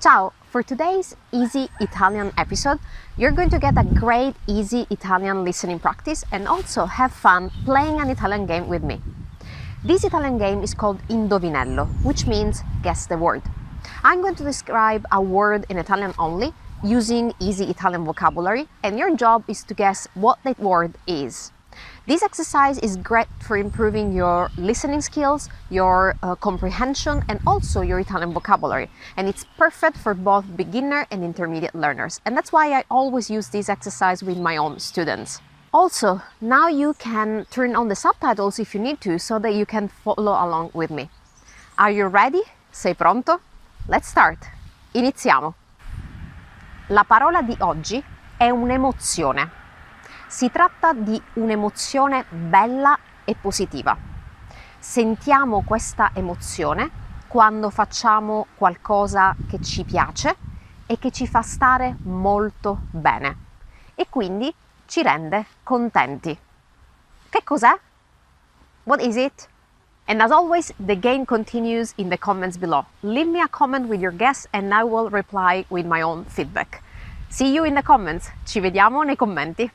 Ciao! For today's Easy Italian episode, you're going to get a great easy Italian listening practice and also have fun playing an Italian game with me. This Italian game is called indovinello, which means guess the word. I'm going to describe a word in Italian only using easy Italian vocabulary, and your job is to guess what that word is. This exercise is great for improving your listening skills, your comprehension, and also your Italian vocabulary. And it's perfect for both beginner and intermediate learners. And that's why I always use this exercise with my own students. Also, now you can turn on the subtitles if you need to, so that you can follow along with me. Are you ready? Sei pronto? Let's start. Iniziamo. La parola di oggi è un'emozione. Si tratta di un'emozione bella e positiva. Sentiamo questa emozione quando facciamo qualcosa che ci piace e che ci fa stare molto bene e quindi ci rende contenti. Che cos'è? What is it? And as always, the game continues in the comments below. Leave me a comment with your guess and I will reply with my own feedback. See you in the comments. Ci vediamo nei commenti.